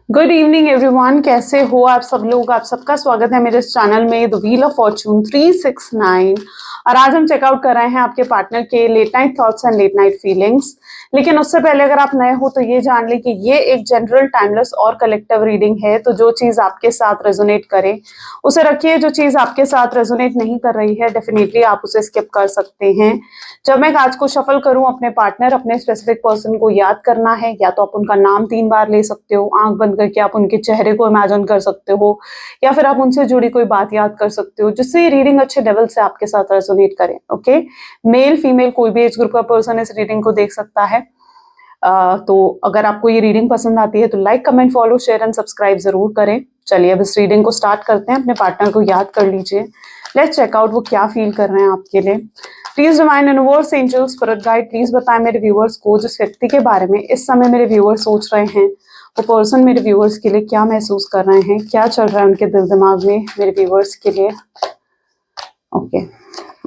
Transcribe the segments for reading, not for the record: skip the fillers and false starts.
Good evening everyone, कैसे हो आप सब लोग। आप सबका स्वागत है मेरे इस चैनल में द व्हील ऑफ फॉर्चून 369। और आज हम चेकआउट कर रहे हैं आपके पार्टनर के late night thoughts and late night feelings. लेकिन उससे पहले अगर आप नए हो तो ये जान लें कि ये एक जनरल टाइमलेस और कलेक्टिव रीडिंग है। तो जो चीज आपके साथ रेजोनेट करे उसे रखिए, जो चीज आपके साथ रेजोनेट नहीं कर रही है डेफिनेटली आप उसे स्किप कर सकते हैं। जब मैं आज को शफल करूं, अपने पार्टनर, अपने स्पेसिफिक पर्सन को याद करना है। या तो आप उनका नाम 3 बार ले सकते हो, आंख बंद करके आप उनके चेहरे को इमेजिन कर सकते हो, या फिर आप उनसे जुड़ी कोई बात याद कर सकते हो जिससे ये रीडिंग अच्छे लेवल से आपके साथ रेजोनेट करे। ओके, मेल फीमेल कोई भी एज ग्रुप का पर्सन इस रीडिंग को देख सकता है। तो अगर आपको ये रीडिंग पसंद आती है तो like, comment, follow, share and subscribe जरूर करें। चलिए अब इस रीडिंग को स्टार्ट करते हैं। अपने पार्टनर को याद कर लीजिए। लेट्स चेकआउट वो क्या फील कर रहे हैं आपके लिए। Please divine universe, angels, spirit guide, please बताएं मेरे व्यूअर्स को जिस व्यक्ति के बारे में इस समय मेरे व्यूअर्स सोच रहे हैं, वो पर्सन मेरे व्यूअर्स के लिए क्या महसूस कर रहे हैं, क्या चल रहा है उनके दिल दिमाग में मेरे व्यूअर्स के लिए। ओके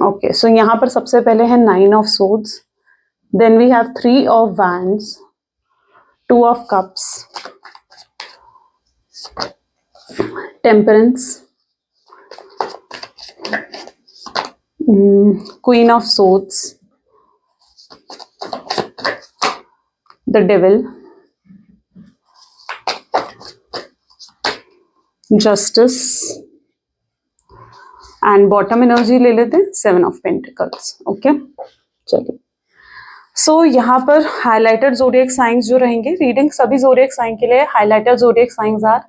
ओके, सो यहाँ पर सबसे पहले है 9 of swords, then we have 3 of wands, 2 of cups, temperance, queen of swords, the devil, justice and bottom energy ले लेते हैं 7 ऑफ पेंटिकल्स। ओके, चलिए। सो यहाँ पर हाइलाइटेड ज़ोडिएक साइंस जो रहेंगे, रीडिंग सभी ज़ोडिएक साइन के लिए। Highlighted zodiac signs are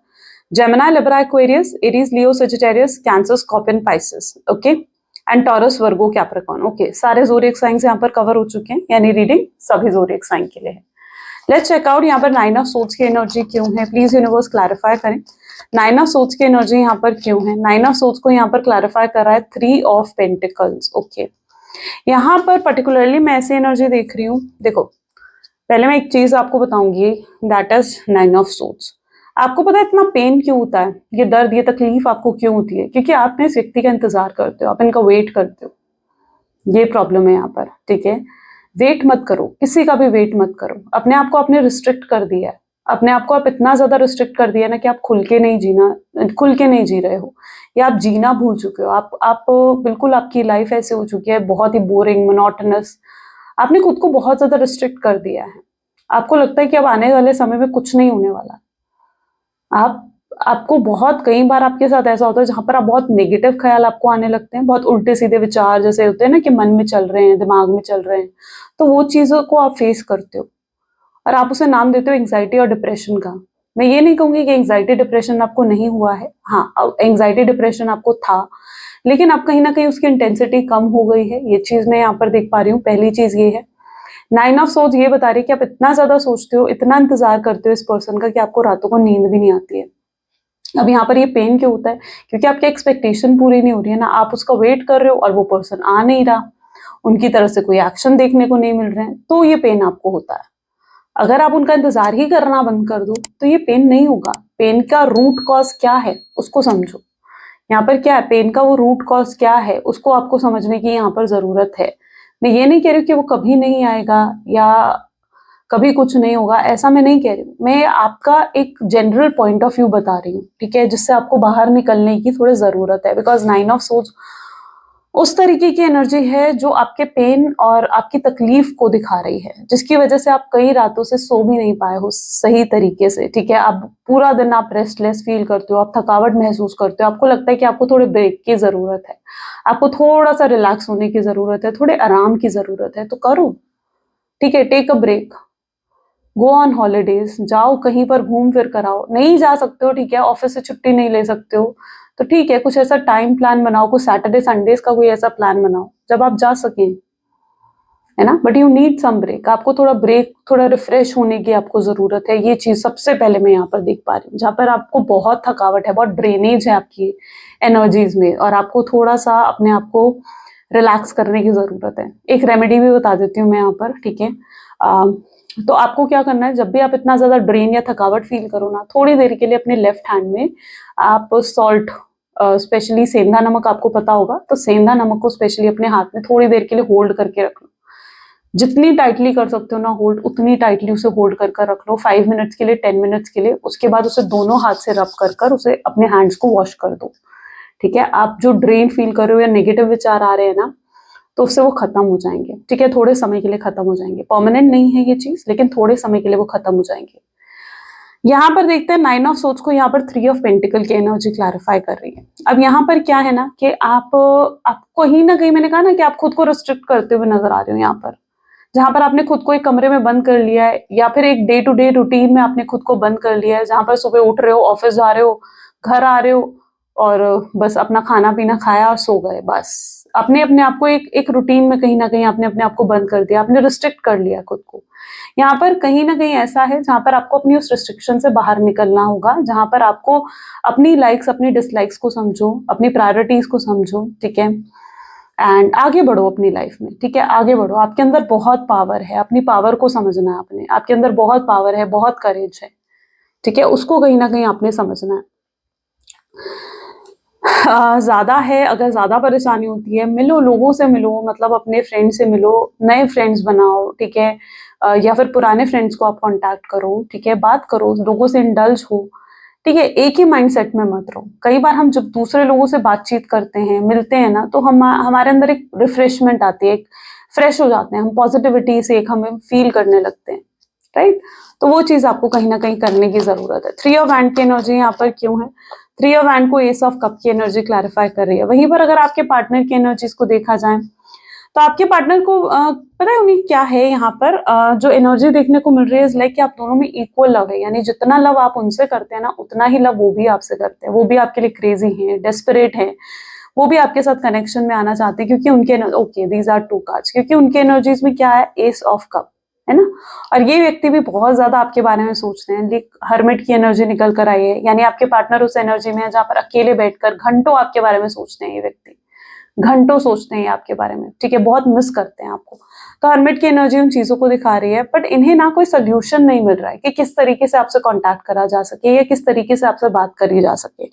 Gemini, Libra, Aquarius, Aries, Leo, Sagittarius, Cancer, Scorpion, Pisces. Okay, and Taurus, Virgo, Capricorn. Okay, सारे ज़ोडिएक साइंस यहाँ पर कवर हो चुके हैं, यानी रीडिंग सभी ज़ोडिएक साइन के लिए है। लेट्स चेकआउट यहाँ पर 9 ऑफ सोर्ड्स की एनर्जी क्यों है। प्लीज यूनिवर्स क्लैरिफाई करें 9 ऑफ सोर्ड्स की एनर्जी यहाँ पर क्यों है। 9 ऑफ सोर्ड्स को यहाँ पर क्लैरिफाई कर रहा है 3 ऑफ पेंटिकल्स। ओके, यहाँ पर पर्टिकुलरली मैं ऐसी एनर्जी देख रही हूँ। देखो, पहले मैं एक चीज आपको बताऊंगी, दैट इज 9 ऑफ सोर्ड्स। आपको पता है इतना पेन क्यों होता है, ये दर्द, ये तकलीफ आपको क्यों होती है? क्योंकि आप इस व्यक्ति का इंतजार करते हो, आप इनका वेट करते हो। ये प्रॉब्लम है यहाँ पर, ठीक है। वेट मत करो, किसी का भी वेट मत करो। अपने आप को आपने रिस्ट्रिक्ट कर दिया है, अपने आप को आप इतना ज्यादा रिस्ट्रिक्ट कर दिया ना कि आप खुल के नहीं जी रहे हो, या आप जीना भूल चुके हो। आप बिल्कुल, आपकी लाइफ ऐसे हो चुकी है, बहुत ही बोरिंग, मोनोटोनस। आपने खुद को बहुत ज्यादा रिस्ट्रिक्ट कर दिया है। आपको लगता है कि अब आने वाले समय में कुछ नहीं होने वाला। आपको बहुत, कई बार आपके साथ ऐसा होता है जहां पर आप बहुत नेगेटिव ख्याल आपको आने लगते हैं, बहुत उल्टे सीधे विचार जैसे होते हैं ना कि मन में चल रहे हैं, दिमाग में चल रहे हैं। तो वो चीजों को आप फेस करते हो और आप उसे नाम देते हो एंग्जाइटी और डिप्रेशन का। मैं ये नहीं कहूंगी कि एंग्जाइटी डिप्रेशन आपको नहीं हुआ है, हाँ एंग्जाइटी डिप्रेशन आपको था, लेकिन अब कहीं ना कहीं उसकी इंटेंसिटी कम हो गई है। ये चीज मैं यहाँ पर देख पा रही हूँ। पहली चीज ये है। 9 ऑफ सोर्ड्स ये बता रही है कि आप इतना ज्यादा सोचते हो, इतना इंतजार करते हो इस पर्सन का कि आपको रातों को नींद भी नहीं आती है। अब यहाँ पर ये पेन क्यों होता है? क्योंकि आपकी एक्सपेक्टेशन पूरी नहीं हो रही है ना, आप उसका वेट कर रहे हो और वो पर्सन आ नहीं रहा, उनकी तरफ से कोई एक्शन देखने को नहीं मिल रहे हैं, तो ये पेन आपको होता है। अगर आप उनका इंतजार ही करना बंद कर दो तो ये पेन नहीं होगा। पेन का रूट कॉज क्या है उसको समझो। यहाँ पर क्या है, पेन का वो रूट कॉज क्या है उसको आपको समझने की यहाँ पर जरूरत है। मैं ये नहीं कह रही हूँ कि वो कभी नहीं आएगा या कभी कुछ नहीं होगा, ऐसा मैं नहीं कह रही हूँ। मैं आपका एक जनरल पॉइंट ऑफ व्यू बता रही हूँ, ठीक है, जिससे आपको बाहर निकलने की थोड़ी जरूरत है। बिकॉज 9 ऑफ सोर्ड्स उस तरीके की एनर्जी है जो आपके पेन और आपकी तकलीफ को दिखा रही है, जिसकी वजह से आप कई रातों से सो भी नहीं पाए हो सही तरीके से, ठीक है। आप पूरा दिन आप रेस्टलेस फील करते हो, आप थकावट महसूस करते हो, आपको लगता है कि आपको थोड़े ब्रेक की जरूरत है, आपको थोड़ा सा रिलैक्स होने की जरूरत है, थोड़े आराम की जरूरत है। तो करो, ठीक है, take a break, go on holidays, जाओ कहीं पर घूम फिर कर आओ। नहीं जा सकते हो, ठीक है, ऑफिस से छुट्टी नहीं ले सकते हो, तो ठीक है, कुछ ऐसा टाइम प्लान बनाओ, कुछ सैटरडे संडेज का कोई ऐसा प्लान बनाओ जब आप जा सकें, है ना। But you need some break, आपको थोड़ा ब्रेक, थोड़ा रिफ्रेश होने की आपको जरूरत है। ये चीज सबसे पहले मैं यहाँ पर देख पा रही हूँ, जहाँ पर आपको बहुत थकावट है, बहुत ड्रेनेज है आपकी एनर्जीज में, और आपको थोड़ा सा अपने आप को रिलैक्स करने की जरूरत है। एक रेमेडी भी बता देती हूँ मैं यहाँ पर, ठीक है। तो आपको क्या करना है, जब भी आप इतना ज्यादा ड्रेन या थकावट फील करो ना, थोड़ी देर के लिए अपने लेफ्ट हैंड में आप सॉल्ट, स्पेशली सेंधा नमक, आपको पता होगा, तो सेंधा नमक को स्पेशली अपने हाथ में थोड़ी देर के लिए होल्ड करके रख लो। जितनी टाइटली कर सकते हो ना होल्ड, उतनी टाइटली उसे होल्ड कर कर रख लो 5 मिनट्स के लिए, 10 मिनट्स के लिए। उसके बाद उसे दोनों हाथ से रब कर कर उसे अपने हैंड्स को वॉश कर दो। ठीक है, आप जो ड्रेन फील कर रहे हो या नेगेटिव विचार आ रहे हैं ना, तो उससे वो खत्म हो जाएंगे। ठीक है, थोड़े समय के लिए खत्म हो जाएंगे, परमानेंट नहीं है ये चीज, लेकिन थोड़े समय के लिए वो खत्म हो जाएंगे। यहाँ पर देखते हैं 9 ऑफ सोर्ड्स को यहाँ पर 3 ऑफ पेंटिकल की एनर्जी क्लैरिफाई कर रही है। अब यहाँ पर क्या है ना कि आप कहीं ना कहीं, मैंने कहा ना कि आप खुद को रिस्ट्रिक्ट करते हुए नजर आ रहे हो यहाँ पर, जहां पर आपने खुद को एक कमरे में बंद कर लिया है, या फिर एक डे टू डे रूटीन में आपने खुद को बंद कर लिया है, जहां पर सुबह उठ रहे हो, ऑफिस जा रहे हो, घर आ रहे हो, और बस अपना खाना पीना खाया और सो गए। बस आपने अपने आप को एक एक रूटीन में कहीं ना कहीं आपने अपने आप को बंद कर दिया, आपने रिस्ट्रिक्ट कर लिया खुद को। यहाँ पर कहीं ना कहीं ऐसा है जहां पर आपको अपनी उस रिस्ट्रिक्शन से बाहर निकलना होगा, जहां पर आपको अपनी लाइक्स अपनी डिसलाइक्स को समझो, अपनी प्रायोरिटीज को समझो। ठीक है, एंड आगे बढ़ो अपनी लाइफ में। ठीक है, आगे बढ़ो, आपके अंदर बहुत पावर है, अपनी पावर को समझना है आपने, आपके अंदर बहुत पावर है, बहुत करेज है। ठीक है, उसको कहीं ना कहीं आपने समझना है। ज्यादा है, अगर ज्यादा परेशानी होती है, मिलो, लोगों से मिलो, मतलब अपने फ्रेंड से मिलो, नए फ्रेंड्स बनाओ। ठीक है, या फिर पुराने फ्रेंड्स को आप कांटेक्ट करो। ठीक है, बात करो, लोगों से इंडल्ज हो। ठीक है, एक ही माइंडसेट में मत रहो। कई बार हम जब दूसरे लोगों से बातचीत करते हैं, मिलते हैं ना, तो हम हमारे अंदर एक रिफ्रेशमेंट आती है, एक फ्रेश हो जाते हैं हम, पॉजिटिविटी से एक हमें फील करने लगते हैं। राइट, तो वो चीज आपको कहीं ना कहीं करने की जरूरत है। 3 ऑफ हैंड की एनर्जी यहाँ पर क्यों है? 3 ऑफ हैंड को एस ऑफ कप की एनर्जी क्लैरिफाई कर रही है। वहीं पर अगर आपके पार्टनर की एनर्जीज को देखा जाए, तो आपके पार्टनर को पता है उन्हें क्या है यहाँ पर, जो एनर्जी देखने को मिल रही है, लाइक कि आप दोनों में इक्वल लव है। यानी जितना लव आप उनसे करते हैं ना, उतना ही लव वो भी आपसे करते हैं। वो भी आपके लिए क्रेजी हैं, डेस्परेट हैं, वो भी आपके साथ कनेक्शन में आना चाहते हैं, क्योंकि उनके ओके दीज आर 2 कार्ड्स, क्योंकि उनके एनर्जीज में क्या है, एस ऑफ कप है ना। और ये व्यक्ति भी बहुत ज्यादा आपके बारे में सोचते हैं। हर्मिट की एनर्जी निकल कर आई है, यानी आपके पार्टनर उस एनर्जी में है जहां पर अकेले बैठकर घंटों आपके बारे में सोचते हैं। ये व्यक्ति घंटों सोचते हैं आपके बारे में। ठीक है, बहुत मिस करते हैं आपको। तो हर्मिट की एनर्जी उन चीजों को दिखा रही है, बट इन्हें ना कोई सोल्यूशन नहीं मिल रहा है कि किस तरीके से आपसे कांटेक्ट करा जा सके, या किस तरीके से आपसे बात करी जा सके।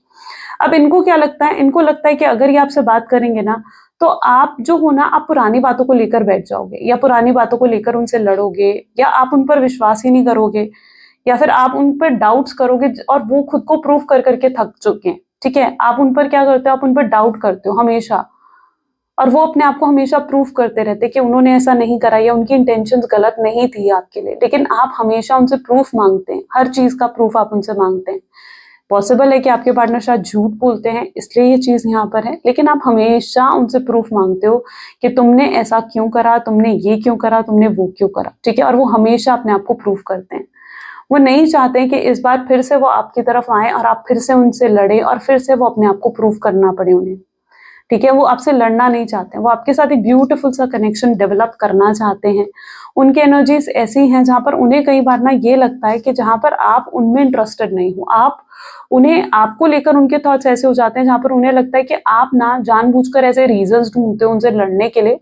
अब इनको क्या लगता है, इनको लगता है कि अगर ये आपसे बात करेंगे ना, तो आप जो हो ना, आप पुरानी बातों को लेकर बैठ जाओगे, या पुरानी बातों को लेकर उनसे लड़ोगे, या आप उन पर विश्वास ही नहीं करोगे, या फिर आप उन पर डाउट्स करोगे, और वो खुद को प्रूफ कर करके थक चुके हैं। ठीक है, आप उन पर क्या करते हो, आप उन पर डाउट करते हो हमेशा, और वो अपने आप को हमेशा प्रूफ करते रहते कि उन्होंने ऐसा नहीं करा, या उनकी इंटेंशंस गलत नहीं थी आपके लिए। लेकिन आप हमेशा उनसे प्रूफ मांगते हैं, हर चीज का प्रूफ आप उनसे मांगते हैं। पॉसिबल है कि आपके पार्टनर शायद झूठ बोलते हैं, इसलिए ये चीज यहाँ पर है, लेकिन आप हमेशा उनसे प्रूफ मांगते हो कि तुमने ऐसा क्यों करा, तुमने ये क्यों करा, तुमने वो क्यों करा। ठीक है, और वो हमेशा अपने आप को प्रूफ करते हैं। वो नहीं चाहते कि इस बार फिर से वो आपकी तरफ आए और आप फिर से उनसे लड़े, और फिर से वो अपने आप को प्रूफ करना पड़े उन्हें। ठीक है, वो आपसे लड़ना नहीं चाहते, वो आपके साथ एक ब्यूटीफुल सा कनेक्शन डेवलप करना चाहते हैं। उनकी एनर्जीज ऐसी हैं जहां पर उन्हें कई बार ना ये लगता है कि जहां पर आप उनमें इंटरेस्टेड नहीं हो, आप उन्हें, आपको लेकर उनके थॉट्स ऐसे हो जाते हैं जहां पर उन्हें लगता है कि आप ना जानबूझकर ऐसे रीजंस ढूंढते हो उनसे लड़ने के लिए,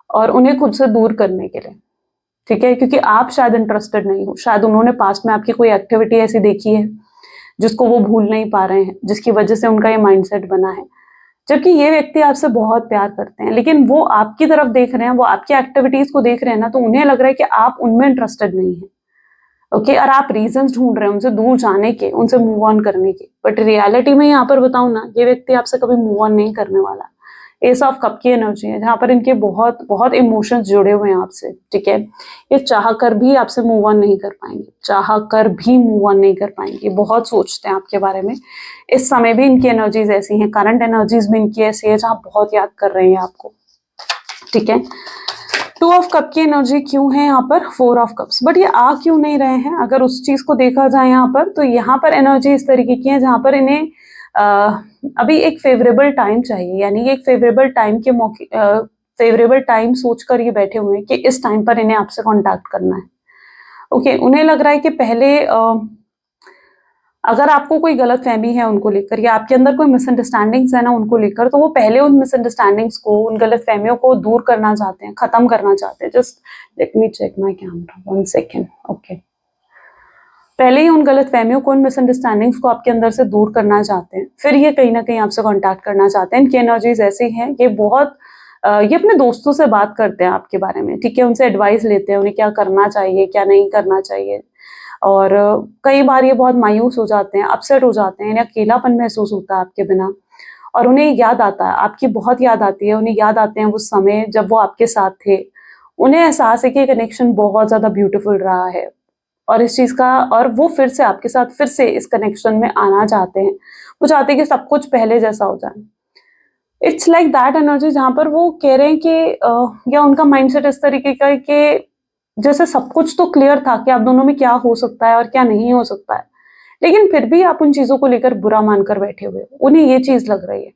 और उन्हें खुद से दूर करने के लिए। ठीक है, क्योंकि आप शायद इंटरेस्टेड नहीं हो, शायद उन्होंने पास्ट में आपकी कोई एक्टिविटी ऐसी देखी है जिसको वो भूल नहीं पा रहे हैं, जिसकी वजह से उनका ये माइंडसेट बना है। जबकि ये व्यक्ति आपसे बहुत प्यार करते हैं, लेकिन वो आपकी तरफ देख रहे हैं, वो आपकी एक्टिविटीज को देख रहे हैं ना, तो उन्हें लग रहा है कि आप उनमें इंटरेस्टेड नहीं है। ओके, और आप रीजंस ढूंढ रहे हैं उनसे दूर जाने के, उनसे मूव ऑन करने के। बट रियलिटी में यहाँ पर बताऊं ना, ये व्यक्ति आपसे कभी मूव ऑन नहीं करने वाला। एस ऑफ कप की एनर्जी है जहां पर इनके बहुत बहुत इमोशंस जुड़े हुए हैं आपसे। ठीक है, ये चाह कर भी आपसे मूव ऑन नहीं कर पाएंगे, चाह कर भी मूव ऑन नहीं कर पाएंगे। बहुत सोचते हैं आपके बारे में। इस समय भी इनकी एनर्जीज ऐसी हैं, करंट एनर्जीज भी इनकी ऐसी है जहां बहुत याद कर रहे हैं आपको। ठीक है, 2 ऑफ कप की एनर्जी क्यों है यहाँ पर, 4 ऑफ कप्स, बट ये आ क्यों नहीं रहे हैं? अगर उस चीज को देखा जाए यहाँ पर, तो यहाँ पर एनर्जी इस तरीके की है जहां पर इन्हें अभी एक फेवरेबल टाइम चाहिए। यानी एक फेवरेबल टाइम के मौके, फेवरेबल टाइम सोचकर ये बैठे हुए हैं कि इस टाइम पर इन्हें आपसे कांटेक्ट करना है। ओके, उन्हें लग रहा है कि पहले अगर आपको कोई गलत फहमी है उनको लेकर, या आपके अंदर कोई मिसअंडरस्टैंडिंग्स है ना उनको लेकर, तो वो पहले उन मिसअंडरस्टैंडिंग्स को, उन गलत फहमियों को दूर करना चाहते हैं, खत्म करना चाहते हैं। Just let me check my camera 1 second. Okay, पहले ही उन गलत फहमियों को, उन मिसअंडरस्टैंडिंग्स को आपके अंदर से दूर करना चाहते हैं, फिर ये कहीं ना कहीं आपसे कांटेक्ट करना चाहते हैं। इनकी एनर्जीज ऐसी हैं, ये बहुत ये अपने दोस्तों से बात करते हैं आपके बारे में, ठीक है, उनसे एडवाइस लेते हैं, उन्हें क्या करना चाहिए, क्या नहीं करना चाहिए। और कई बार ये बहुत मायूस हो जाते हैं, अपसेट हो जाते हैं, इन्हें अकेलापन महसूस होता है आपके बिना, और उन्हें याद आता है, आपकी बहुत याद आती है, उन्हें याद आते हैं वो समय जब वो आपके साथ थे। उन्हें एहसास है कि ये कनेक्शन बहुत ज़्यादा ब्यूटीफुल रहा है, और इस चीज़ का, और वो फिर से आपके साथ फिर से इस कनेक्शन में आना चाहते हैं। वो चाहते हैं कि सब कुछ पहले जैसा हो जाए। इट्स लाइक दैट एनर्जी जहाँ पर वो कह रहे हैं कि या उनका माइंडसेट इस तरीके का है कि जैसे सब कुछ तो क्लियर था कि आप दोनों में क्या हो सकता है और क्या नहीं हो सकता है, लेकिन फिर भी आप उन चीज़ों को लेकर बुरा मानकर बैठे हुए हो। उन्हें ये चीज़ लग रही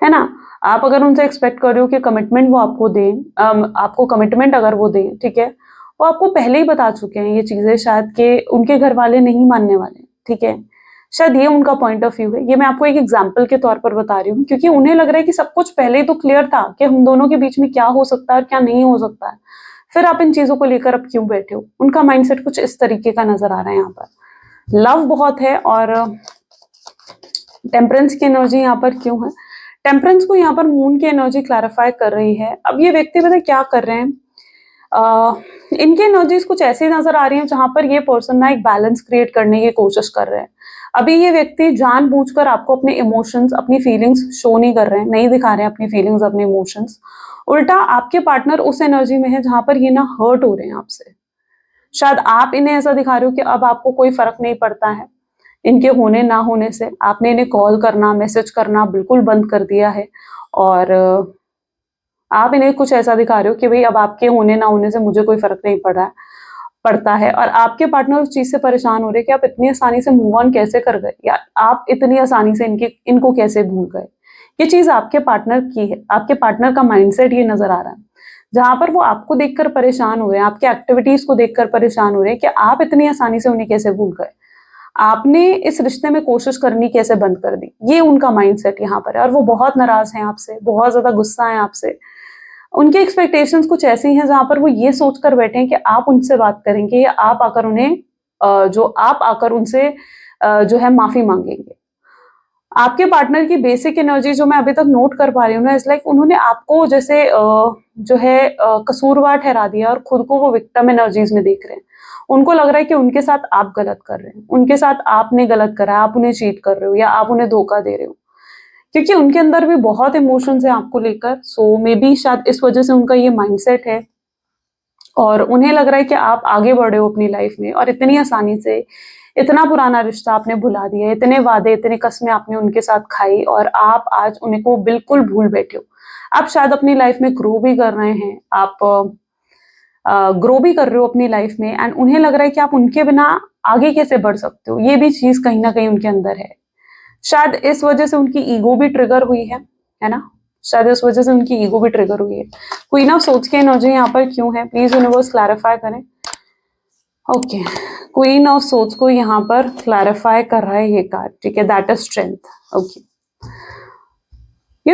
है ना? आप अगर उनसे एक्सपेक्ट कर रहे हो कि कमिटमेंट वो आपको दें, आपको कमिटमेंट अगर वो दें, ठीक है? वो आपको पहले ही बता चुके हैं ये चीज़ें शायद कि उनके घरवाले नहीं मानने वाले, ठीक है? शायद ये उनका पॉइंट ऑफ व्यू है। ये मैं आपको एक एग्ज़ाम्पल के तौर पर बता रही हूँ, क्योंकि उन्हें लग रहा है कि सब कुछ पहले ही तो क्लियर था कि हम दोनों के बीच में क्या हो सकता है और क्या नहीं हो सकता है। फिर आप इन चीज़ों को लेकर अब क्यों बैठे हो? उनका माइंडसेट कुछ इस तरीके का नज़र आ रहा है यहाँ पर। लव बहुत है, और टेम्परेंस की एनर्जी यहाँ पर क्यों है? टेम्परेंस को यहाँ पर मून की एनर्जी क्लैरिफाई कर रही है। अब ये व्यक्ति पता है क्या कर रहे हैं? इनकी एनर्जीज कुछ ऐसी नजर आ रही हैं जहां पर ये पर्सन ना एक बैलेंस क्रिएट करने की कोशिश कर रहे हैं। अभी ये व्यक्ति जानबूझकर आपको अपने इमोशंस, अपनी फीलिंग्स शो नहीं कर रहे हैं, नहीं दिखा रहे हैं अपनी फीलिंग्स, अपने इमोशंस। उल्टा आपके पार्टनर उस एनर्जी में है जहां पर ये ना हर्ट हो रहे हैं आपसे। शायद आप इन्हें ऐसा दिखा रहे हो कि अब आपको कोई फर्क नहीं पड़ता है इनके होने ना होने से। आपने इन्हें कॉल करना, मैसेज करना बिल्कुल बंद कर दिया है, और आप इन्हें कुछ ऐसा दिखा रहे हो कि भाई अब आपके होने ना होने से मुझे कोई फर्क नहीं पड़ता है, और आपके पार्टनर उस चीज से परेशान हो रहे हैं कि आप इतनी आसानी से मूव ऑन कैसे कर गए, या आप इतनी आसानी से इनको कैसे भूल गए। ये चीज आपके पार्टनर की है, आपके पार्टनर का माइंडसेट ये नजर आ रहा है, जहां पर वो आपको देखकर परेशान हो रहे हैं, आपके एक्टिविटीज को देखकर परेशान हो रहे हैं कि आप इतनी आसानी से उन्हें कैसे भूल गए, आपने इस रिश्ते में कोशिश करनी कैसे बंद कर दी। ये उनका माइंडसेट यहाँ पर है, और वो बहुत नाराज हैं आपसे, बहुत ज्यादा गुस्सा है आपसे। उनके एक्सपेक्टेशंस कुछ ऐसी हैं जहां पर वो ये सोचकर बैठे हैं कि आप उनसे बात करेंगे, या आप आकर उन्हें जो आप आकर उनसे जो है माफी मांगेंगे। आपके पार्टनर की बेसिक एनर्जी जो मैं अभी तक नोट कर पा रही हूँ ना, इट्स लाइक उन्होंने आपको जैसे जो है कसूरवार ठहरा दिया, और खुद को वो विक्टिम एनर्जीज में देख रहे हैं। उनको लग रहा है कि उनके साथ आप गलत कर रहे हैं, उनके साथ आपने गलत करा है, आप उन्हें चीट कर रहे हो या आप उन्हें धोखा दे रहे हो, क्योंकि उनके अंदर भी बहुत इमोशंस है आपको लेकर। सो मे बी शायद इस वजह से उनका ये माइंडसेट है, और उन्हें लग रहा है कि आप आगे बढ़े हो अपनी लाइफ में, और इतनी आसानी से इतना पुराना रिश्ता आपने भुला दिया, इतने वादे, इतने कस्में आपने उनके साथ खाई, और आप आज उनको बिल्कुल भूल बैठे हो। आप शायद अपनी लाइफ में ग्रो भी कर रहे हैं, आप ग्रो भी कर रहे हो अपनी लाइफ में, एंड उन्हें लग रहा है कि आप उनके बिना आगे कैसे बढ़ सकते हो। ये भी चीज कहीं ना कहीं उनके अंदर है। शायद इस वजह से उनकी ईगो भी ट्रिगर हुई है ना? शायद इस वजह से उनकी ईगो भी ट्रिगर हुई है। क्वीन ऑफ सोच की एनर्जी यहाँ पर क्यों है? प्लीज यूनिवर्स क्लैरिफाई करें। ओके, क्वीन ऑफ सोच को यहाँ पर क्लैरिफाई कर रहा है ये कार्ड, ठीक है, दैट इज स्ट्रेंथ। ओके,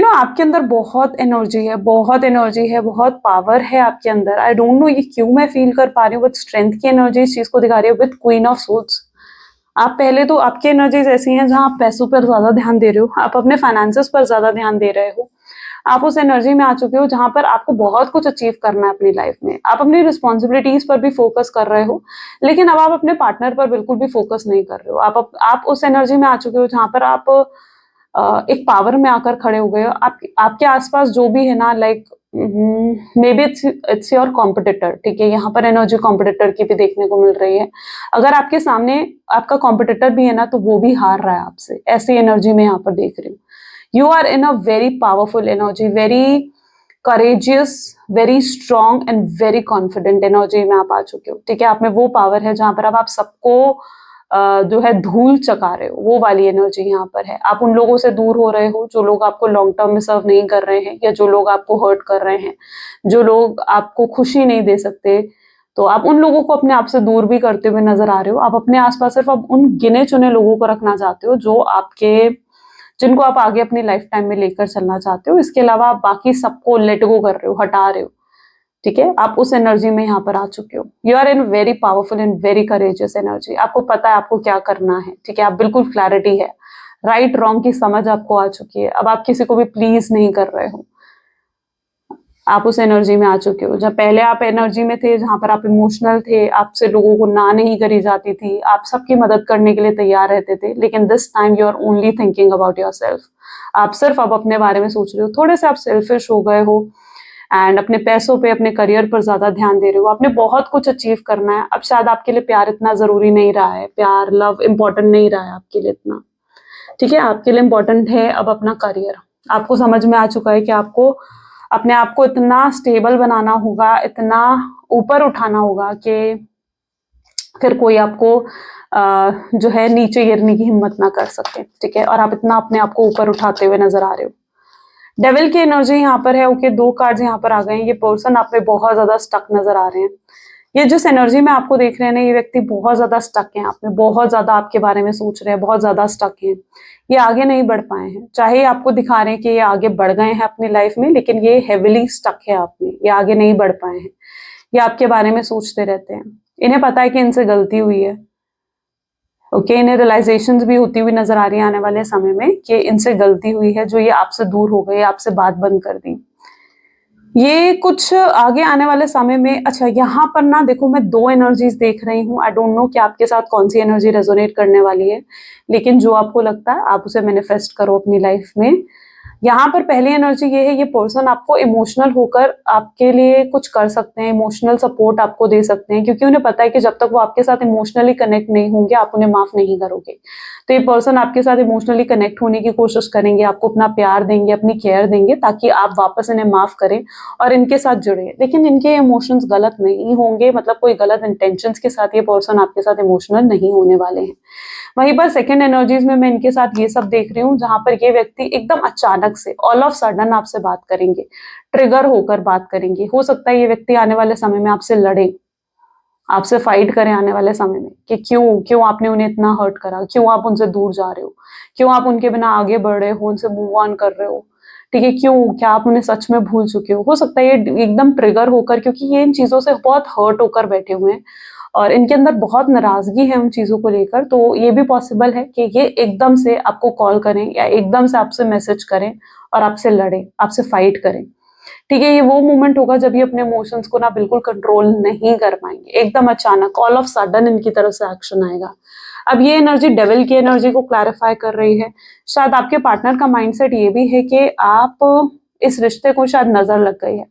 आपके अंदर बहुत एनर्जी है, बहुत एनर्जी है, बहुत पावर है आपके अंदर। आई डोंट नो ये क्यों मैं फील कर पा रही हूँ, बट स्ट्रेंथ की एनर्जी इस चीज को दिखा रही है विद क्वीन ऑफ सोच। आप पहले तो आपकी एनर्जीज ऐसी हैं जहां आप पैसों पर ज्यादा ध्यान दे रहे हो, आप अपने फाइनेंसेस पर ज्यादा ध्यान दे रहे हो। आप उस एनर्जी में आ चुके हो जहां पर आपको बहुत कुछ अचीव करना है अपनी लाइफ में। आप अपनी रिस्पॉन्सिबिलिटीज पर भी फोकस कर रहे हो, लेकिन अब आप अपने पार्टनर पर बिल्कुल भी फोकस नहीं कर रहे हो। आप उस एनर्जी में आ चुके हो जहां पर आप एक पावर में आकर खड़े हो गए हो। आपके आसपास जो भी है ना, like may be it's your competitor, ठीक है, यहाँ पर एनर्जी कॉम्पिटिटर की भी देखने को मिल रही है। अगर आपके सामने आपका कॉम्पिटिटर भी है ना, तो वो भी हार रहा है आपसे, ऐसी एनर्जी में यहाँ पर देख रही हूँ। You are in a very powerful energy, very courageous, very strong and very confident energy में आप आ चुके हो, ठीक है। आप में वो पावर है जहां पर अब आप सबको जो है धूल चका रहे हो, वो वाली एनर्जी यहाँ पर है। आप उन लोगों से दूर हो रहे हो जो लोग आपको लॉन्ग टर्म में सर्व नहीं कर रहे हैं, या जो लोग आपको हर्ट कर रहे हैं, जो लोग आपको खुशी नहीं दे सकते। तो आप उन लोगों को अपने आप से दूर भी करते हुए नजर आ रहे हो। आप अपने आसपास सिर्फ अब उन गिने चुने लोगों को रखना चाहते हो जिनको आप आगे अपनी लाइफ टाइम में लेकर चलना चाहते हो। इसके अलावा आप बाकी सबको लेट गो कर रहे हो, हटा रहे हो, ठीक है। आप उस एनर्जी में यहाँ पर आ चुके हो। You are in very powerful and very courageous energy. आपको पता है आपको क्या करना है, ठीक है। आप बिल्कुल क्लैरिटी है, राइट रॉन्ग की समझ आपको आ चुकी है। अब आप किसी को भी प्लीज नहीं कर रहे हो। आप उस एनर्जी में आ चुके हो। जब पहले आप एनर्जी में थे जहां पर आप इमोशनल थे, आपसे लोगों को ना नहीं करी जाती थी, आप सबकी मदद करने के लिए तैयार रहते थे, लेकिन this time you are only thinking about yourself. आप सिर्फ अब अपने बारे में सोच रहे हो, थोड़े से आप सेल्फिश हो गए हो एंड अपने पैसों पे, अपने करियर पर ज्यादा ध्यान दे रहे हो। आपने बहुत कुछ अचीव करना है, अब शायद आपके लिए प्यार इतना जरूरी नहीं रहा है, प्यार लव इंपॉर्टेंट नहीं रहा है आपके लिए इतना। ठीक है, आपके लिए इंपॉर्टेंट है अब अपना करियर। आपको समझ में आ चुका है कि आपको अपने आप को इतना स्टेबल बनाना होगा, इतना ऊपर उठाना होगा कि फिर कोई आपको जो है नीचे गिरने की हिम्मत ना कर सके। ठीक है, और आप इतना अपने आप को ऊपर उठाते हुए नजर आ रहे हो। डेविल की एनर्जी यहाँ पर है। ओके, 2 कार्ड्स यहाँ पर आ गए हैं। ये पर्सन आप पे बहुत ज्यादा स्टक नजर आ रहे हैं। ये जिस एनर्जी में आपको देख रहे हैं ना, ये व्यक्ति बहुत ज्यादा स्टक है आप में, बहुत ज्यादा आपके बारे में सोच रहे हैं, बहुत ज्यादा स्टक है। ये आगे नहीं बढ़ पाए हैं, चाहे आपको दिखा रहे हैं कि ये आगे बढ़ गए हैं अपनी लाइफ में, लेकिन ये हेविली स्टक है आप में, ये आगे नहीं बढ़ पाए हैं। ये आपके बारे में सोचते रहते हैं, इन्हें पता है कि इनसे गलती हुई है। ओके, इन्हें रियलाइजेशंस भी होती हुई नजर आ रही है आने वाले समय में कि इनसे गलती हुई है, जो ये आपसे दूर हो गए, आपसे बात बंद कर दी। ये कुछ आगे आने वाले समय में, अच्छा यहाँ पर ना देखो, मैं 2 एनर्जीज देख रही हूँ। आई डोंट नो कि आपके साथ कौन सी एनर्जी रेजोनेट करने वाली है, लेकिन जो आपको लगता है आप उसे मैनिफेस्ट करो अपनी लाइफ में। यहाँ पर पहली एनर्जी ये है, ये पर्सन आपको इमोशनल होकर आपके लिए कुछ कर सकते हैं, इमोशनल सपोर्ट आपको दे सकते हैं, क्योंकि उन्हें पता है कि जब तक वो आपके साथ इमोशनली कनेक्ट नहीं होंगे आप उन्हें माफ नहीं करोगे। तो ये पर्सन आपके साथ इमोशनली कनेक्ट होने की कोशिश करेंगे, आपको अपना प्यार देंगे, अपनी केयर देंगे, ताकि आप वापस इन्हें माफ करें और इनके साथ जुड़े। लेकिन इनके इमोशंस गलत नहीं होंगे, मतलब कोई गलत इंटेंशंस के साथ ये पर्सन आपके साथ इमोशनल नहीं होने वाले हैं। वहीं पर सेकंड एनर्जीज में मैं इनके साथ ये सब देख रही हूँ, जहां पर ये व्यक्ति एकदम अचानक से ऑल ऑफ सडन आपसे बात करेंगे, ट्रिगर होकर बात करेंगे। हो सकता है ये व्यक्ति आने वाले समय में आपसे लड़े, आपसे फाइट करें आने वाले समय में, कि क्यों क्यों आपने उन्हें इतना हर्ट करा, क्यों आप उनसे दूर जा रहे हो, क्यों आप उनके बिना आगे बढ़ रहे हो, उनसे मूव ऑन कर रहे हो। ठीक है, क्यों, क्या आप उन्हें सच में भूल चुके हो सकता है ये एकदम ट्रिगर होकर, क्योंकि ये इन चीजों से बहुत हर्ट होकर बैठे हुए हैं और इनके अंदर बहुत नाराजगी है उन चीजों को लेकर। तो ये भी पॉसिबल है कि ये एकदम से आपको कॉल करें या एकदम से आपसे मैसेज करें और आपसे लड़े, आपसे फाइट करें। ठीक है, ये वो मोमेंट होगा जब ये अपने इमोशंस को ना बिल्कुल कंट्रोल नहीं कर पाएंगे, एकदम अचानक ऑल ऑफ सडन इनकी तरफ से एक्शन आएगा। अब ये एनर्जी डेविल की एनर्जी को क्लैरिफाई कर रही है। शायद आपके पार्टनर का माइंडसेट ये भी है कि आप इस रिश्ते को शायद नजर लग गई है,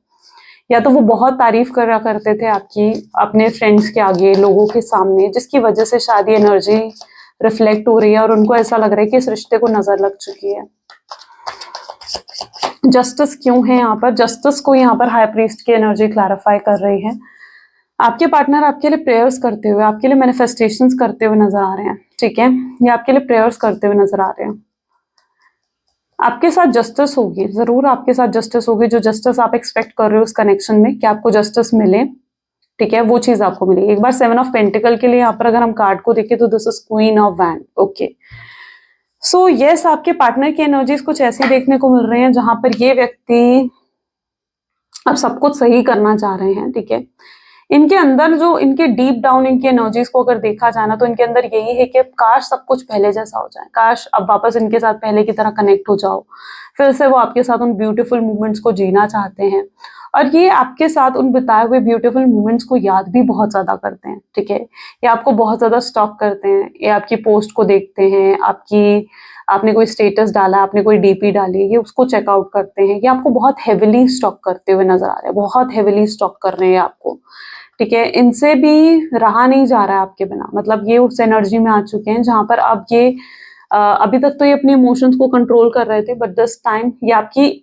या तो वो बहुत तारीफ करा करते थे आपकी अपने फ्रेंड्स के आगे, लोगों के सामने, जिसकी वजह से शायद ये एनर्जी रिफ्लेक्ट हो रही है और उनको ऐसा लग रहा है कि इस रिश्ते को नजर लग चुकी है। जस्टिस क्यों है यहाँ पर? जस्टिस को यहाँ पर हाई प्रीस्ट की एनर्जी क्लैरिफाई कर रही है। आपके पार्टनर आपके लिए प्रेयर्स करते हुए, आपके लिए मैनिफेस्टेशंस करते हुए नजर आ रहे हैं। ठीक है, ये आपके लिए प्रेयर्स करते हुए नजर आ रहे हैं। आपके साथ जस्टिस होगी, जरूर आपके साथ जस्टिस होगी। जो जस्टिस आप एक्सपेक्ट कर रहे हो उस कनेक्शन में, कि आपको जस्टिस मिले, ठीक है, वो चीज आपको मिलेगी। एक बार 7 ऑफ पेंटिकल के लिए यहाँ पर अगर हम कार्ड को देखें तो this is queen of wand. Okay, so yes, आपके पार्टनर की एनर्जीज कुछ ऐसी देखने को मिल रही हैं जहां पर ये व्यक्ति अब सब कुछ सही करना चाह रहे हैं। ठीक है, इनके अंदर जो इनके डीप डाउन इनकी एनर्जीज को अगर देखा जाए ना, तो इनके अंदर यही है कि काश सब कुछ पहले जैसा हो जाए, काश अब वापस इनके साथ पहले की तरह कनेक्ट हो जाओ, फिर से वो आपके साथ उन ब्यूटीफुल मोमेंट्स को जीना चाहते हैं। और ये आपके साथ उन बिताए हुए ब्यूटीफुल मोमेंट्स को याद भी बहुत ज्यादा करते हैं। ठीक है, ये आपको बहुत ज्यादा स्टॉक करते हैं, ये आपकी पोस्ट को देखते हैं, आपने कोई स्टेटस डाला, आपने कोई डीपी डाली, ये उसको चेकआउट करते हैं। ये आपको बहुत हेविली स्टॉक करते हुए नजर आ रहे हैं, बहुत हेविली स्टॉक कर रहे हैं आपको। ठीक है, इनसे भी रहा नहीं जा रहा है आपके बिना, मतलब ये उस एनर्जी में आ चुके हैं जहां पर अब ये अभी तक तो ये अपने इमोशंस को कंट्रोल कर रहे थे, बट दिस टाइम ये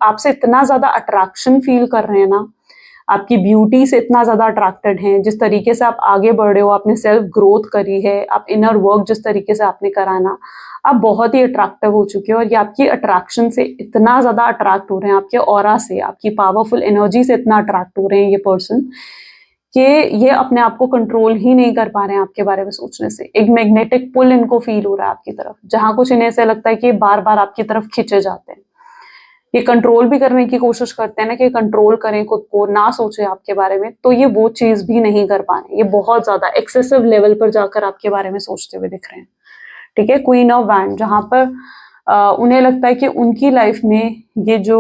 आपसे इतना ज्यादा अट्रैक्शन फील कर रहे हैं ना, आपकी ब्यूटी से इतना ज्यादा अट्रैक्टेड हैं, जिस तरीके से आप आगे बढ़ रहे हो, आपने सेल्फ ग्रोथ करी है, आप इनर वर्क जिस तरीके से आपने करा ना, आप बहुत ही अट्रैक्टिव हो चुके हो। और ये आपकी अट्रैक्शन से इतना ज्यादा अट्रैक्ट हो रहे हैं, आपके ऑरा से, आपकी पावरफुल एनर्जी से इतना अट्रैक्ट हो रहे हैं ये पर्सन, कि ये अपने आप को कंट्रोल ही नहीं कर पा रहे हैं आपके बारे में सोचने से। एक मैग्नेटिक पुल इनको फील हो रहा है आपकी तरफ, जहां कुछ इन्हें ऐसा लगता है कि बार बार आपकी तरफ खींचे जाते हैं। ये कंट्रोल भी करने की कोशिश करते हैं ना, कि कंट्रोल करें खुद को, ना सोचे आपके बारे में, तो ये वो चीज भी नहीं कर पा रहे। ये बहुत ज्यादा एक्सेसिव लेवल पर जाकर आपके बारे में सोचते हुए दिख रहे हैं। ठीक है, क्वीन ऑफ वैंड, जहां पर उन्हें लगता है कि उनकी लाइफ में ये जो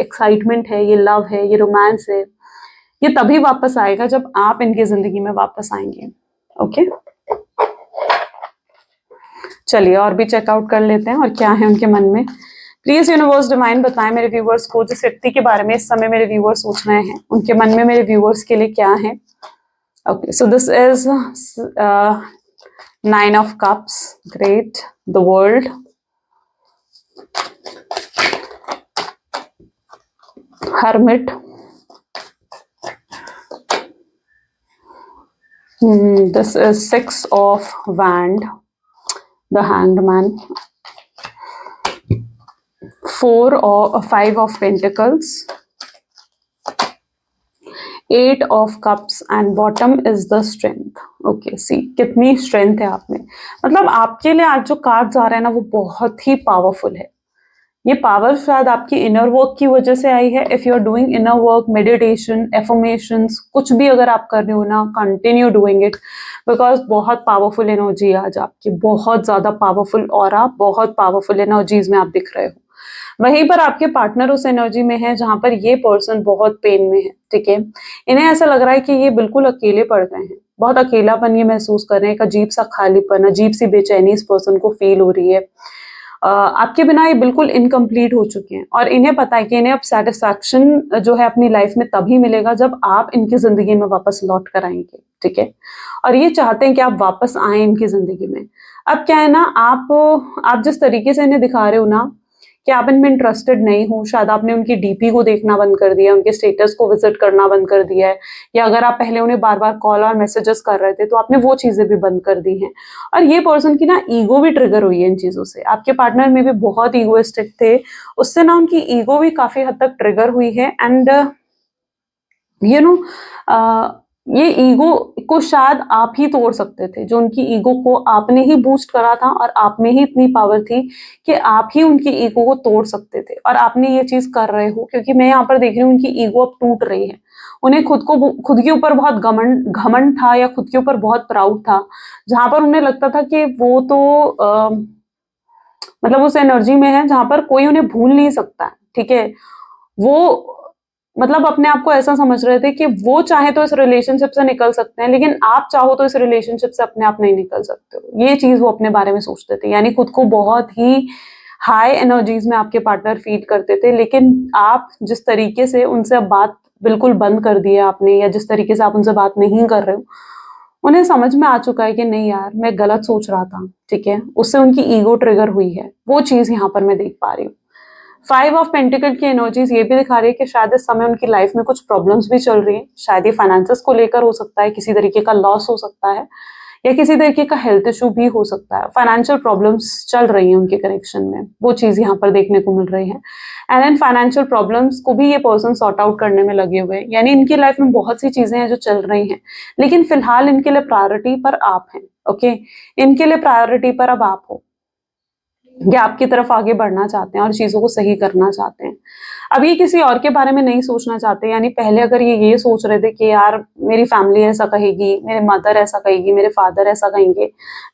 एक्साइटमेंट है, ये लव है, ये रोमांस है, ये तभी वापस आएगा जब आप इनकी जिंदगी में वापस आएंगे। ओके, चलिए और भी चेकआउट कर लेते हैं और क्या है उनके मन में। प्लीज यूनिवर्स डिवाइन बताएं मेरे व्यूवर्स को, जिस व्यक्ति के बारे में इस समय मेरे व्यूवर्स सोच रहे हैं, उनके मन में मेरे व्यूवर्स के लिए क्या है। Okay, so this is 9 of Cups, great, the World, Hermit, this is 6 of Wand, the Hanged Man, 4 or 5 of Pentacles, 8 of Cups and bottom is the Strength. Okay, see कितनी स्ट्रेंथ है आप में, मतलब आपके लिए आज जो कार्ड्स आ रहे हैं ना वो बहुत ही पावरफुल है। ये पावर शायद आपकी इनर वर्क की वजह से आई है। If you are doing inner work, meditation, affirmations, कुछ भी अगर आप कर रहे हो ना, कंटिन्यू डूइंग इट, बिकॉज बहुत पावरफुल एनर्जी है आज आपकी, बहुत ज्यादा पावरफुल ऑरा, बहुत पावरफुल एनर्जीज में आप दिख रहे हो। वहीं पर आपके पार्टनर उस एनर्जी में है जहां पर ये पर्सन बहुत पेन में है। ठीक है, इन्हें ऐसा लग रहा है कि ये बिल्कुल अकेले पड़ गए हैं, बहुत अकेलापन ये महसूस कर रहे हैं, एक अजीब सा खालीपन, अजीब सी बेचैनी इस पर्सन को फील हो रही है। आपके बिना ये बिल्कुल इनकम्प्लीट हो चुके हैं और इन्हें पता है कि इन्हें अब सेटिस्फैक्शन जो है अपनी लाइफ में तभी मिलेगा जब आप इनकी जिंदगी में वापस लौट कर आएंगे। ठीक है, और ये चाहते हैं कि आप वापस आए इनकी जिंदगी में। अब क्या है ना, आप जिस तरीके से इन्हें दिखा रहे हो ना कि आप इनमें इंटरेस्टेड नहीं हो, शायद आपने उनकी डीपी को देखना बंद कर दिया, उनके स्टेटस को विजिट करना बंद कर दिया है, या अगर आप पहले उन्हें बार बार कॉल और मैसेजेस कर रहे थे तो आपने वो चीजें भी बंद कर दी हैं। और ये पर्सन की ना ईगो भी ट्रिगर हुई है इन चीजों से। आपके पार्टनर में भी बहुत ईगोइस्टिक थे, उससे ना उनकी ईगो भी काफी हद तक ट्रिगर हुई है। एंड यू नो ये ईगो को शायद आप ही तोड़ सकते थे, जो उनकी ईगो को आपने ही बूस्ट करा था और आप में ही इतनी पावर थी कि आप ही उनकी ईगो को तोड़ सकते थे, और आपने ये चीज कर रहे हो। क्योंकि मैं यहाँ पर देख रही हूँ उनकी ईगो अब टूट रही है, उन्हें खुद के ऊपर बहुत घमंड था या खुद के ऊपर बहुत प्राउड था, जहां पर उन्हें लगता था कि वो तो मतलब उस एनर्जी में है जहां पर कोई उन्हें भूल नहीं सकता। ठीक है, वो मतलब अपने आप को ऐसा समझ रहे थे कि वो चाहे तो इस रिलेशनशिप से निकल सकते हैं, लेकिन आप चाहो तो इस रिलेशनशिप से अपने आप नहीं निकल सकते हो। ये चीज वो अपने बारे में सोचते थे, यानी खुद को बहुत ही हाई एनर्जीज में आपके पार्टनर फील करते थे। लेकिन आप जिस तरीके से उनसे अब बात बिल्कुल बंद कर दी है आपने, या जिस तरीके से आप उनसे बात नहीं कर रहे हो, उन्हें समझ में आ चुका है कि नहीं यार मैं गलत सोच रहा था। ठीक है, उससे उनकी ईगो ट्रिगर हुई है, वो चीज यहाँ पर मैं देख पा रही हूँ। 5 ऑफ पेंटिकल की एनर्जीज ये भी दिखा रही है कि शायद इस समय उनकी लाइफ में कुछ प्रॉब्लम्स भी चल रही है। शायद ये फाइनेंसेस को लेकर हो सकता है, किसी तरीके का लॉस हो सकता है, या किसी तरीके का हेल्थ इशू भी हो सकता है। फाइनेंशियल प्रॉब्लम्स चल रही हैं उनके कनेक्शन में, वो चीज यहाँ पर देखने को मिल रही है। एंड इन फाइनेंशियल प्रॉब्लम्स को भी ये पर्सन सॉर्ट आउट करने में लगे हुए हैं, यानी इनकी लाइफ में बहुत सी चीजें हैं जो चल रही हैं, लेकिन फिलहाल इनके लिए प्रायोरिटी पर आप हैं। ओके, इनके लिए प्रायोरिटी पर अब आप हो, ये आपकी तरफ आगे बढ़ना चाहते हैं और चीजों को सही करना चाहते हैं। अब ये किसी और के बारे में नहीं सोचना चाहते, यानी पहले अगर ये सोच रहे थे कि यार मेरी फैमिली ऐसा कहेगी, मेरे मदर ऐसा कहेगी, मेरे फादर ऐसा कहेंगे,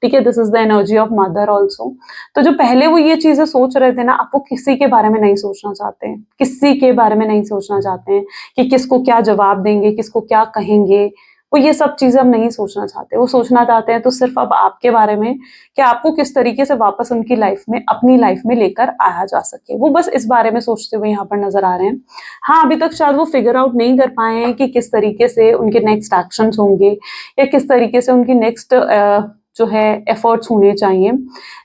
ठीक है, this is the energy of mother also. तो जो पहले वो ये चीजें सोच रहे थे ना, अब वो किसी के बारे में नहीं सोचना चाहते हैं, किसी के बारे में नहीं सोचना चाहते हैं कि किसको क्या जवाब देंगे, किसको क्या कहेंगे। वो ये सब चीजें अब नहीं सोचना चाहते, वो सोचना चाहते हैं तो सिर्फ अब आपके बारे में, कि आपको किस तरीके से वापस उनकी लाइफ में, अपनी लाइफ में लेकर आया जा सके। वो बस इस बारे में सोचते हुए यहाँ पर नजर आ रहे हैं। हाँ, अभी तक शायद वो फिगर आउट नहीं कर पाए हैं कि किस तरीके से उनके नेक्स्ट एक्शंस होंगे, या किस तरीके से उनकी नेक्स्ट जो है एफर्ट्स होने चाहिए।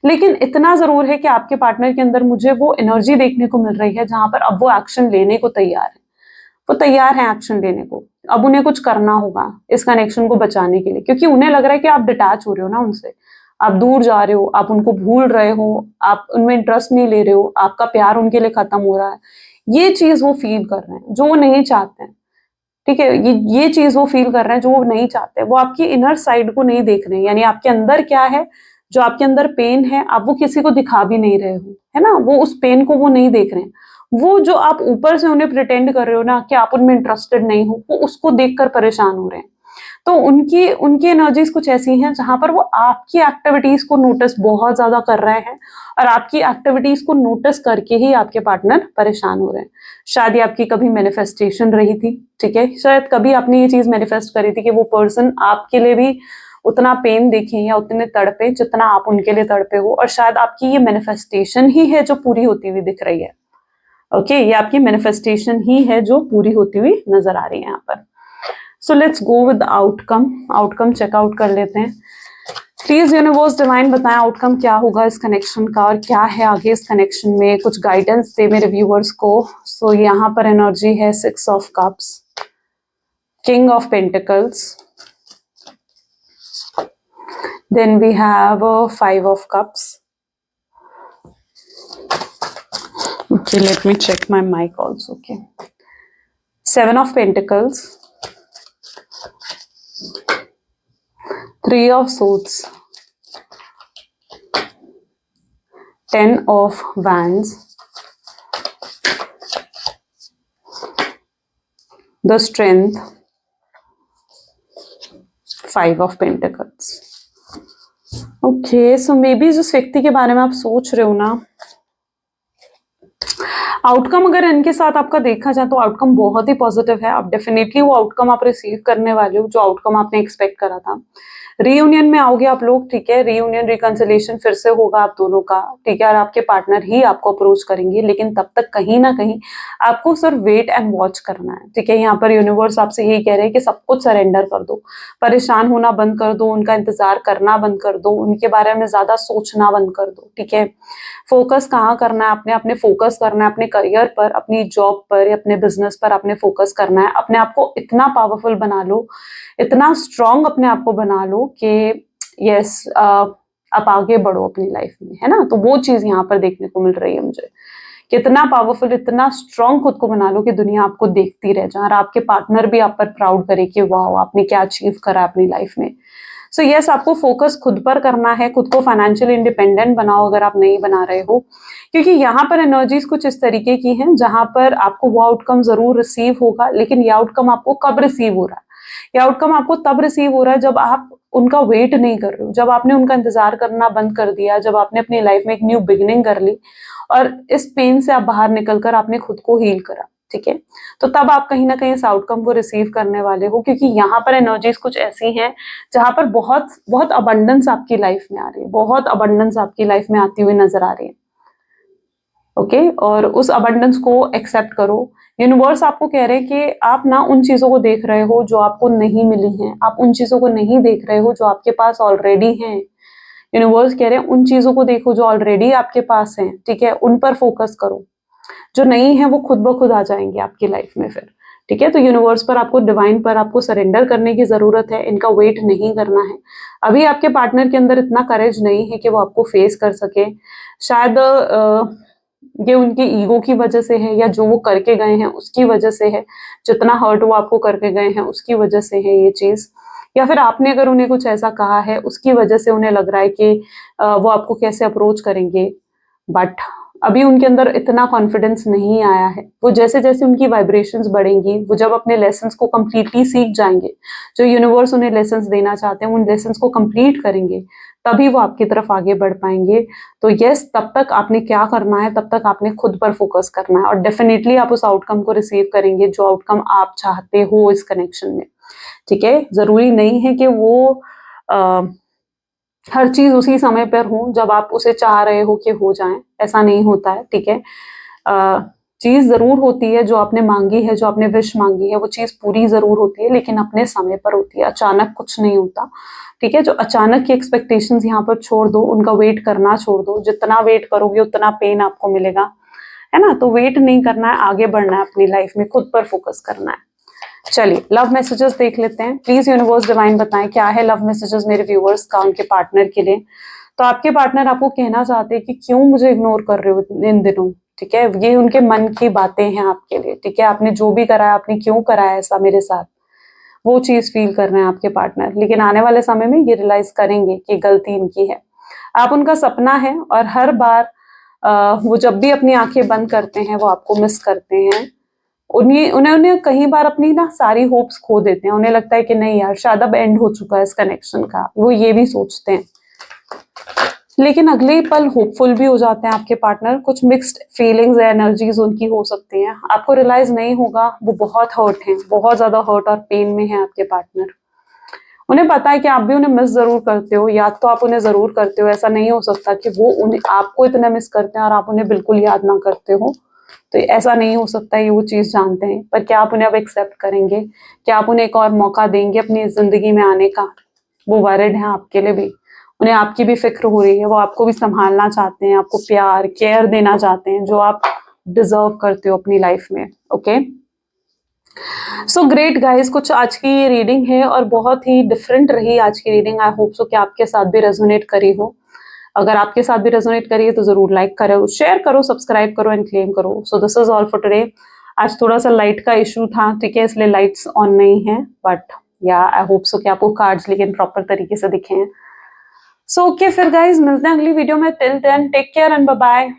लेकिन इतना जरूर है कि आपके पार्टनर के अंदर मुझे वो एनर्जी देखने को मिल रही है जहां पर अब वो एक्शन लेने को तैयार है, वो तैयार है एक्शन लेने को। अब उन्हें कुछ करना होगा इस कनेक्शन को बचाने के लिए, क्योंकि उन्हें लग रहा है कि आप डिटैच हो रहे हो ना उनसे, आप दूर जा रहे हो, आप उनको भूल रहे हो, आप उनमें इंटरेस्ट नहीं ले रहे हो, आपका प्यार उनके लिए खत्म हो रहा है। ये चीज वो फील कर रहे हैं जो वो नहीं चाहते हैं। ठीक है, ये चीज वो फील कर रहे हैं जो वो नहीं चाहते। वो आपकी इनर साइड को नहीं देख रहे हैं, यानी आपके अंदर क्या है, जो आपके अंदर पेन है, आप वो किसी को दिखा भी नहीं रहे हो, है ना, वो उस पेन को वो नहीं देख रहे हैं। वो जो आप ऊपर से उन्हें प्रिटेंड कर रहे हो ना कि आप उनमें इंटरेस्टेड नहीं हो, वो उसको देखकर परेशान हो रहे हैं। तो उनकी उनकी एनर्जीज कुछ ऐसी हैं जहां पर वो आपकी एक्टिविटीज को नोटिस बहुत ज्यादा कर रहे हैं, और आपकी एक्टिविटीज को नोटिस करके ही आपके पार्टनर परेशान हो रहे हैं। शायद ये आपकी कभी मैनिफेस्टेशन रही थी, ठीक है, शायद कभी आपने ये चीज मैनिफेस्ट करी थी कि वो पर्सन आपके लिए भी उतना पेन देखें या उतने तड़पे जितना आप उनके लिए तड़पे हो, और शायद आपकी ये मैनिफेस्टेशन ही है जो पूरी होती हुई दिख रही है। ओके, ये आपकी मैनिफेस्टेशन ही है जो पूरी होती हुई नजर आ रही है यहाँ पर। So let's go with outcome. Outcome check out कर लेते हैं। प्लीज यूनिवर्स डिवाइन बताएं आउटकम क्या होगा इस कनेक्शन का, और क्या है आगे इस कनेक्शन में, कुछ गाइडेंस दे मेरे व्यूअर्स को। सो यहाँ पर एनर्जी है 6 of cups, king of pentacles, then we have 5 of cups. Okay, let me check my mic also. Okay, 7 of Pentacles, 3 of Swords, 10 of Wands, the Strength, 5 of Pentacles. Okay, so maybe जिस व्यक्ति के बारे में आप सोच रहे हो ना, आउटकम अगर इनके साथ आपका देखा जाए तो आउटकम बहुत ही पॉजिटिव है। आप डेफिनेटली वो आउटकम आप रिसीव करने वाले हो जो आउटकम आपने एक्सपेक्ट करा था। रीयूनियन में आओगे आप लोग, ठीक है, रीयूनियन रिकंसिलिएशन फिर से होगा आप दोनों का, ठीक है, और आपके पार्टनर ही आपको अप्रोच करेंगे, लेकिन तब तक कहीं ना कहीं आपको सिर्फ वेट एंड वॉच करना है, ठीक है। यहाँ पर यूनिवर्स आपसे यही कह रहे हैं कि सब कुछ सरेंडर कर दो, परेशान होना बंद कर दो, उनका इंतजार करना बंद कर दो, उनके बारे में ज्यादा सोचना बंद कर दो, ठीक है। फोकस कहाँ करना है आपने, अपने फोकस करना है अपने करियर पर, अपनी जॉब पर, अपने बिजनेस पर अपने फोकस करना है। अपने आप को इतना पावरफुल बना लो, इतना स्ट्रांग अपने आप को बना लो कि यस आप आगे बढ़ो अपनी लाइफ में, है ना। तो वो चीज यहाँ पर देखने को मिल रही है मुझे, कितना पावरफुल, इतना स्ट्रांग खुद को बना लो कि दुनिया आपको देखती रह जाए और आपके पार्टनर भी आप पर प्राउड करे कि वाह आपने क्या अचीव करा अपनी लाइफ में। सो यस, आपको फोकस खुद पर करना है, खुद को फाइनेंशियल इंडिपेंडेंट बनाओ अगर आप नहीं बना रहे हो, क्योंकि यहाँ पर एनर्जीज कुछ इस तरीके की हैं जहां पर आपको वो आउटकम जरूर रिसीव होगा, लेकिन ये आउटकम आपको कब रिसीव हो रहा है, ये आउटकम आपको तब रिसीव हो रहा है जब आप उनका वेट नहीं कर रहे हो, जब आपने उनका इंतजार करना बंद कर दिया, जब आपने अपनी लाइफ में एक न्यू बिगिनिंग कर ली और इस पेन से आप बाहर निकलकर आपने खुद को हील करा, ठीक है। तो तब आप कहीं ना कहीं इस आउटकम को रिसीव करने वाले हो, क्योंकि यहाँ पर एनर्जीज कुछ ऐसी हैं जहां पर बहुत बहुत अबंडेंस आपकी लाइफ में आ रही है, बहुत अबंडेंस आपकी लाइफ में आती हुई नजर आ रही है। ओके, और उस अबंडेंस को एक्सेप्ट करो। यूनिवर्स आपको कह रहे हैं कि आप ना उन चीजों को देख रहे हो जो आपको नहीं मिली हैं, आप उन चीजों को नहीं देख रहे हो जो आपके पास ऑलरेडी हैं। यूनिवर्स कह रहे हैं उन चीजों को देखो जो ऑलरेडी आपके पास हैं, ठीक है, उन पर फोकस करो। जो नहीं है वो खुद ब खुद आ जाएंगे आपकी लाइफ में फिर, ठीक है। तो यूनिवर्स पर आपको, डिवाइन पर आपको सरेंडर करने की जरूरत है, इनका वेट नहीं करना है। अभी आपके पार्टनर के अंदर इतना करेज नहीं है कि वो आपको फेस कर सके। शायद ये उनकी ईगो की वजह से है, या जो वो करके गए हैं उसकी वजह से है, जितना हर्ट वो आपको करके गए हैं उसकी वजह से है ये चीज, या फिर आपने अगर उन्हें कुछ ऐसा कहा है उसकी वजह से उन्हें लग रहा है कि वो आपको कैसे अप्रोच करेंगे। बट अभी उनके अंदर इतना कॉन्फिडेंस नहीं आया है। वो जैसे जैसे उनकी वाइब्रेशंस बढ़ेंगी, वो जब अपने लेसन्स को कंप्लीटली सीख जाएंगे, जो यूनिवर्स उन्हें लेसन्स देना चाहते हैं उन लेसन्स को कंप्लीट करेंगे, तभी वो आपकी तरफ आगे बढ़ पाएंगे। तो यस, तब तक आपने क्या करना है, तब तक आपने खुद पर फोकस करना है, और डेफिनेटली आप उस आउटकम को रिसीव करेंगे जो आउटकम आप चाहते हो इस कनेक्शन में, ठीक है। जरूरी नहीं है कि वो हर चीज उसी समय पर हो जब आप उसे चाह रहे हो कि हो जाए, ऐसा नहीं होता है, ठीक है। चीज जरूर होती है जो आपने मांगी है, जो आपने विश मांगी है, वो चीज पूरी जरूर होती है, लेकिन अपने समय पर होती है, अचानक कुछ नहीं होता, ठीक है। जो अचानक की एक्सपेक्टेशंस यहाँ पर छोड़ दो, उनका वेट करना छोड़ दो। जितना वेट करोगे उतना पेन आपको मिलेगा, है ना। तो वेट नहीं करना है, आगे बढ़ना है अपनी लाइफ में, खुद पर फोकस करना है। चलिए लव मैसेजेस देख लेते हैं। प्लीज यूनिवर्स डिवाइन बताएं क्या है लव मैसेजेस मेरे व्यूअर्स का उनके पार्टनर के लिए। तो आपके पार्टनर आपको कहना चाहते हैं कि क्यों मुझे इग्नोर कर रहे हो इन दिनों, ठीक है। ये उनके मन की बातें हैं आपके लिए, ठीक है। आपने जो भी कराया, आपने क्यों कराया ऐसा मेरे साथ, वो चीज फील कर रहे हैं आपके पार्टनर। लेकिन आने वाले समय में ये रियलाइज करेंगे कि गलती इनकी है। आप उनका सपना है, और हर बार वो जब भी अपनी आंखें बंद करते हैं वो आपको मिस करते हैं, उन्हें उन्हें उन्हें कई बार अपनी ना सारी होप्स खो देते हैं, उन्हें लगता है कि नहीं यार शायद अब एंड हो चुका है इस कनेक्शन का, वो ये भी सोचते हैं। लेकिन अगले ही पल होपफुल भी हो जाते हैं आपके पार्टनर, कुछ मिक्स्ड फीलिंग्स या एनर्जीज उनकी हो सकती हैं, आपको रियलाइज नहीं होगा वो बहुत हर्ट हैं, बहुत ज्यादा हर्ट और पेन में है आपके पार्टनर। उन्हें पता है कि आप भी उन्हें मिस जरूर करते हो, याद तो आप उन्हें जरूर करते हो, ऐसा नहीं हो सकता कि वो उन्हें आपको इतना मिस करते हैं और आप उन्हें बिल्कुल याद ना करते हो। तो ऐसा नहीं हो सकता, ये वो चीज जानते हैं, पर क्या आप उन्हें अब एक्सेप्ट करेंगे? क्या आप उन्हें एक और मौका देंगे अपनी जिंदगी में आने का? वो वरिड हैं आपके लिए भी, उन्हें आपकी भी फिक्र हो रही है, वो आपको भी संभालना चाहते हैं, आपको प्यार केयर देना चाहते हैं जो आप डिजर्व करते हो अपनी लाइफ में। ओके, सो ग्रेट गाइस, कुछ आज की ये रीडिंग है और बहुत ही डिफरेंट रही आज की रीडिंग। आई होप सो कि आपके साथ भी रेजोनेट करी हो। अगर आपके साथ भी रेजोनेट करी है तो जरूर लाइक करो, शेयर करो, सब्सक्राइब करो एंड क्लेम करो। So this is all for today. आज थोड़ा सा लाइट का इशू था, ठीक है, इसलिए लाइट्स ऑन नहीं है, बट या आई होप सो कि आपको कार्ड्स लेकिन प्रॉपर तरीके से दिखे हैं। सो ओके फिर गाइज, मिलते हैं अगली वीडियो में। Till then take care and bye bye.